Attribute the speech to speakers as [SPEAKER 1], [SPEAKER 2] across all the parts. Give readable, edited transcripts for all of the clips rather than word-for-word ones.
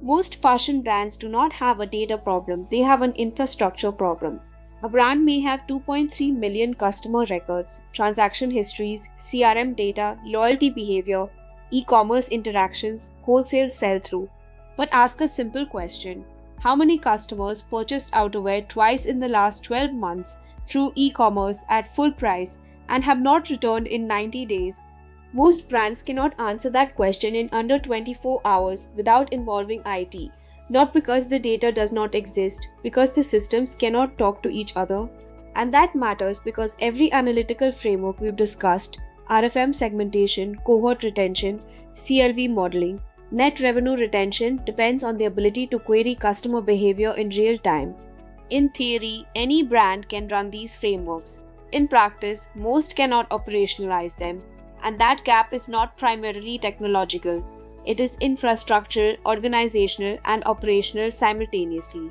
[SPEAKER 1] Most fashion brands do not have a data problem, they have an infrastructure problem. A brand may have 2.3 million customer records, transaction histories, CRM data, loyalty behavior, e commerce interactions, wholesale sell through. But ask a simple question: how many customers purchased outerwear twice in the last 12 months through e commerce at full price and have not returned in 90 days? Most brands cannot answer that question in under 24 hours without involving IT, not because the data does not exist, because the systems cannot talk to each other. And that matters because every analytical framework we've discussed, RFM segmentation, cohort retention, CLV modeling, net revenue retention, depends on the ability to query customer behavior in real time. In theory, any brand can run these frameworks. In practice, most cannot operationalize them, and that gap is not primarily technological. It is infrastructural, organizational, and operational simultaneously.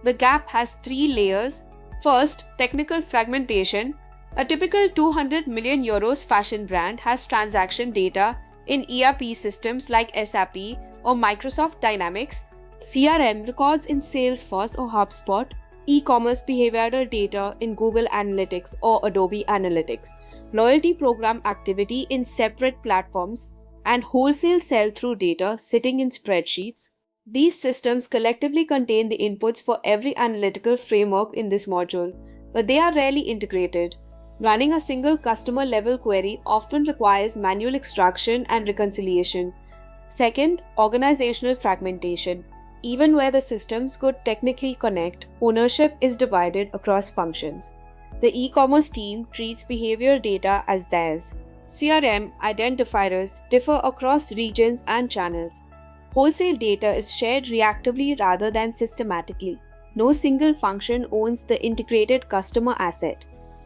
[SPEAKER 1] The gap has three layers. First, technical fragmentation. A typical 200 million euros fashion brand has transaction data in ERP systems like SAP or Microsoft Dynamics, CRM records in Salesforce or HubSpot, e-commerce behavioral data in Google Analytics or Adobe Analytics, loyalty program activity in separate platforms, and wholesale sell-through data sitting in spreadsheets. These systems collectively contain the inputs for every analytical framework in this module, but they are rarely integrated. Running a single customer-level query often requires manual extraction and reconciliation. Second, organizational fragmentation. Even where the systems could technically connect, ownership is divided across functions. The e-commerce team treats behavioral data as theirs. CRM identifiers differ across regions and channels. Wholesale data is shared reactively rather than systematically. No single function owns the integrated customer asset.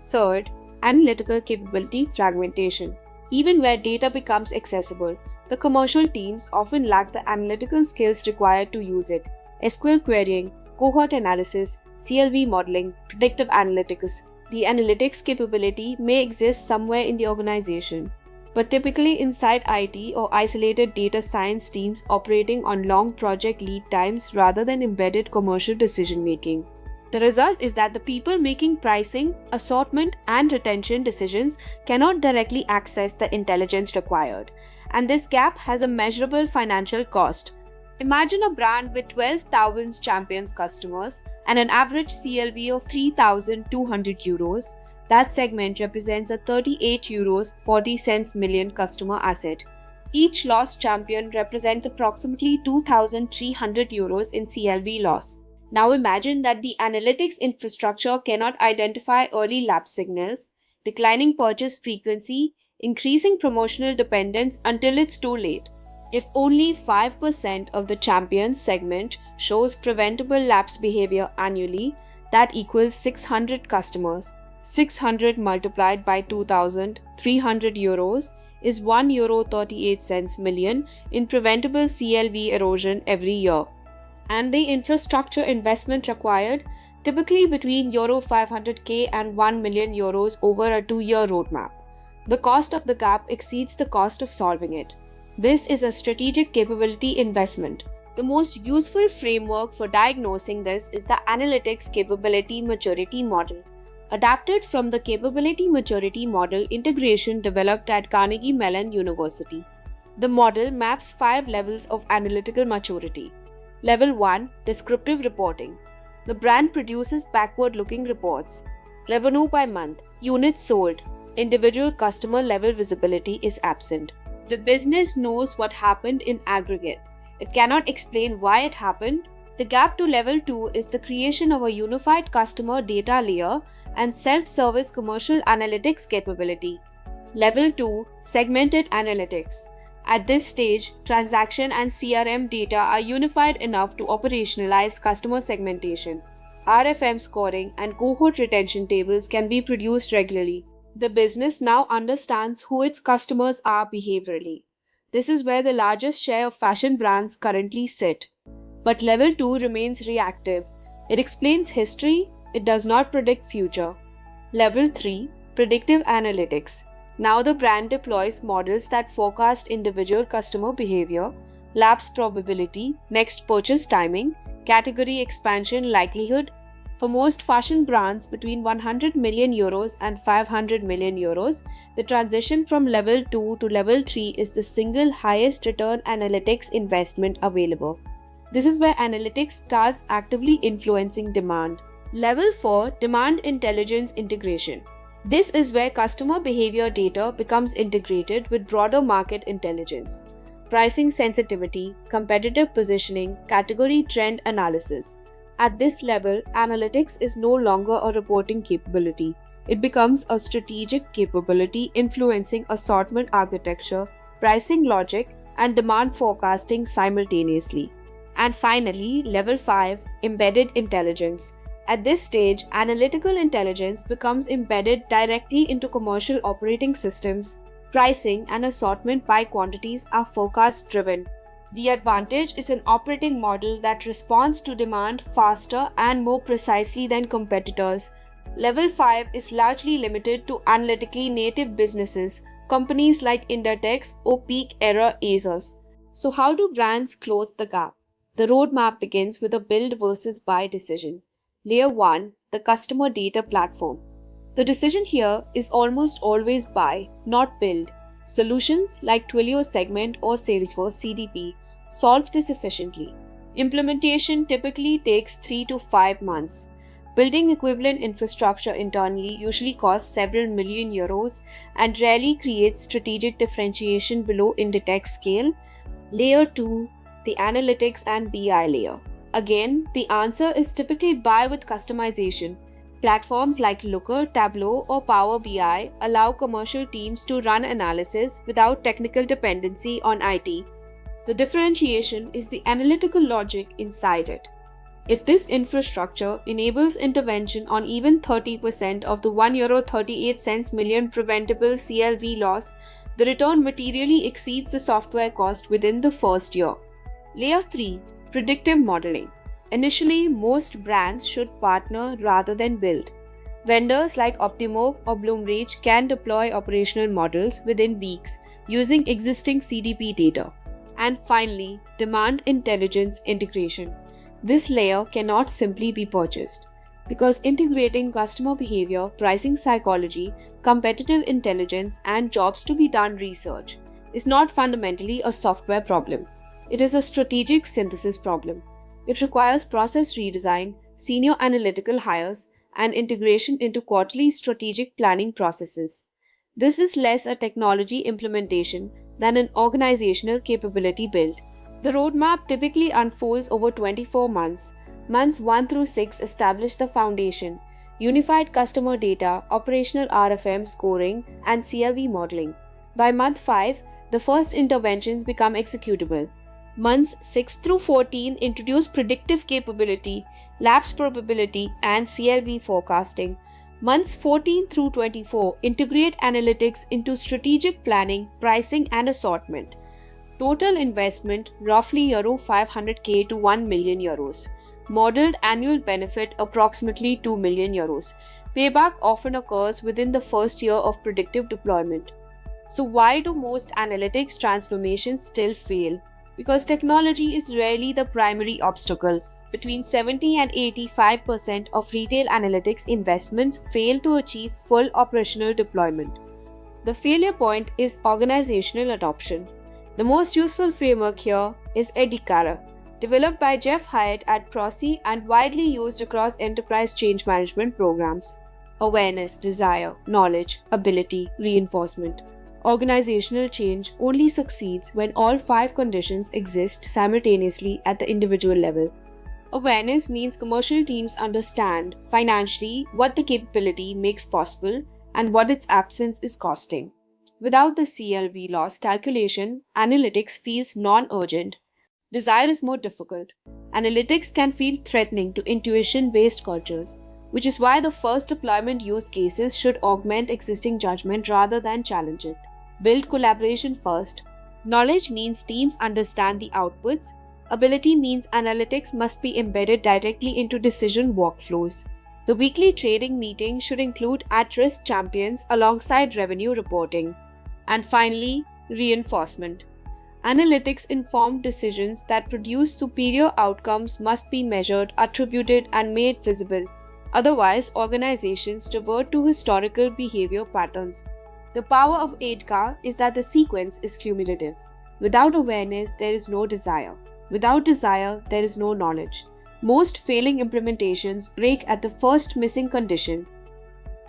[SPEAKER 1] Third, analytical capability fragmentation. Even where data becomes accessible, the commercial teams often lack the analytical skills required to use it. SQL querying, cohort analysis, CLV modeling, predictive analytics. The analytics capability may exist somewhere in the organization, but typically inside IT or isolated data science teams operating on long project lead times rather than embedded commercial decision making. The result is that the people making pricing, assortment, and retention decisions cannot directly access the intelligence required, and this gap has a measurable financial cost. Imagine a brand with 12,000 Champions customers and an average CLV of 3,200 euros. That segment represents a 38 euros 40 cents million customer asset. Each lost champion represents approximately 2,300 euros in CLV loss. Now imagine that the analytics infrastructure cannot identify early lapse signals, declining purchase frequency, increasing promotional dependence until it's too late. If only 5% of the champions segment shows preventable lapse behavior annually, that equals 600 customers. 600 multiplied by 2,300 euros is 1 euro 38 cents million in preventable CLV erosion every year. And the infrastructure investment required, typically between euro 500k and 1 million euros over a 2-year roadmap. The cost of the gap exceeds the cost of solving it. This is a strategic capability investment. The most useful framework for diagnosing this is the Analytics Capability Maturity Model, adapted from the Capability Maturity Model integration developed at Carnegie Mellon University. The model maps 5 levels of analytical maturity. Level 1: Descriptive Reporting. The brand produces backward-looking reports. Revenue by month, units sold, individual customer level visibility is absent. The business knows what happened in aggregate. It cannot explain why it happened. The gap to level 2 is the creation of a unified customer data layer and self-service commercial analytics capability. Level 2: Segmented Analytics. At this stage, transaction and CRM data are unified enough to operationalize customer segmentation. RFM scoring and cohort retention tables can be produced regularly. The business now understands who its customers are behaviorally. This is where the largest share of fashion brands currently sit. But level 2 remains reactive. It explains history, it does not predict future. Level 3: Predictive Analytics. Now the brand deploys models that forecast individual customer behavior, lapse probability, next purchase timing, category expansion likelihood. For most fashion brands between 100 million euros and 500 million euros, the transition from level 2 to level 3 is the single highest return analytics investment available. This is where analytics starts actively influencing demand. Level 4, Demand Intelligence Integration. This is where customer behavior data becomes integrated with broader market intelligence. Pricing sensitivity, competitive positioning, category trend analysis. At this level, analytics is no longer a reporting capability. It becomes a strategic capability influencing assortment architecture, pricing logic, and demand forecasting simultaneously. And finally, level 5, Embedded Intelligence. At this stage, analytical intelligence becomes embedded directly into commercial operating systems. Pricing and assortment by quantities are forecast driven. The advantage is an operating model that responds to demand faster and more precisely than competitors. Level 5 is largely limited to analytically native businesses, companies like Indatex or Peak Era Asos. So how do brands close the gap? The roadmap begins with a build versus buy decision. Layer 1, the customer data platform. The decision here is almost always buy, not build. Solutions like Twilio Segment or Salesforce CDP solve this efficiently. Implementation typically takes 3 to 5 months. Building equivalent infrastructure internally usually costs several million euros and rarely creates strategic differentiation below Inditex scale. Layer 2, the analytics and BI layer. Again, the answer is typically buy with customization. Platforms like Looker, Tableau, or Power BI allow commercial teams to run analysis without technical dependency on IT. The differentiation is the analytical logic inside it. If this infrastructure enables intervention on even 30% of the €1.38 million preventable CLV loss, the return materially exceeds the software cost within the first year. Layer 3, Predictive Modeling. Initially, most brands should partner rather than build. Vendors like Optimove or Bloomreach can deploy operational models within weeks using existing CDP data. And finally, Demand Intelligence Integration. This layer cannot simply be purchased, because integrating customer behavior, pricing psychology, competitive intelligence, and jobs to be done research is not fundamentally a software problem. It is a strategic synthesis problem. It requires process redesign, senior analytical hires, and integration into quarterly strategic planning processes. This is less a technology implementation than an organizational capability build. The roadmap typically unfolds over 24 months. Months 1 through 6 establish the foundation: unified customer data, operational RFM scoring, and CLV modeling. By month 5, the first interventions become executable. Months 6 through 14 introduce predictive capability, lapse probability, and CLV forecasting. Months 14 through 24 integrate analytics into strategic planning, pricing, and assortment. Total investment roughly Euro 500k to 1 million euros. Modeled annual benefit approximately 2 million euros. Payback often occurs within the first year of predictive deployment. So why do most analytics transformations still fail? Because technology is rarely the primary obstacle. Between 70 and 85% of retail analytics investments fail to achieve full operational deployment. The failure point is organizational adoption. The most useful framework here is EDICARA, developed by Jeff Hyatt at Prosci and widely used across enterprise change management programs. Awareness, desire, knowledge, ability, reinforcement. Organizational change only succeeds when all 5 conditions exist simultaneously at the individual level. Awareness means commercial teams understand financially what the capability makes possible and what its absence is costing. Without the CLV loss calculation, analytics feels non-urgent. Desire is more difficult. Analytics can feel threatening to intuition-based cultures, which is why the first deployment use cases should augment existing judgment rather than challenge it. Build collaboration first. Knowledge means teams understand the outputs. Ability means analytics must be embedded directly into decision workflows. The weekly trading meeting should include at-risk champions alongside revenue reporting. And finally, reinforcement. Analytics informed decisions that produce superior outcomes must be measured, attributed, and made visible. Otherwise, organizations revert to historical behavior patterns. The power of AIDCA is that the sequence is cumulative. Without awareness, there is no desire. Without desire, there is no knowledge. Most failing implementations break at the first missing condition.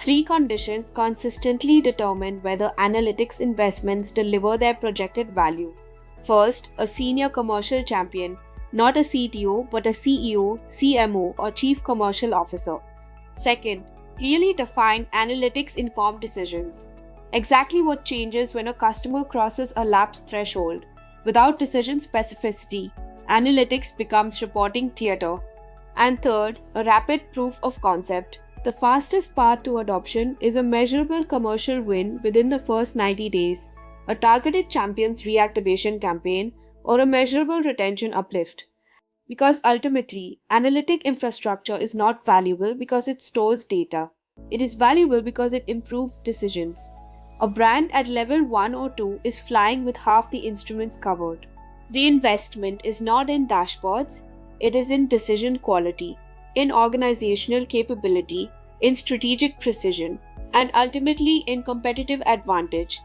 [SPEAKER 1] Three conditions consistently determine whether analytics investments deliver their projected value. First, a senior commercial champion, not a CTO but a CEO, CMO, or Chief Commercial Officer. Second, clearly defined analytics-informed decisions. Exactly what changes when a customer crosses a lapse threshold. Without decision specificity, analytics becomes reporting theater. And third, a rapid proof of concept. The fastest path to adoption is a measurable commercial win within the first 90 days, a targeted champions reactivation campaign, or a measurable retention uplift. Because ultimately, analytic infrastructure is not valuable because it stores data. It is valuable because it improves decisions. A brand at level 1 or 2 is flying with half the instruments covered. The investment is not in dashboards, it is in decision quality, in organizational capability, in strategic precision, and ultimately in competitive advantage.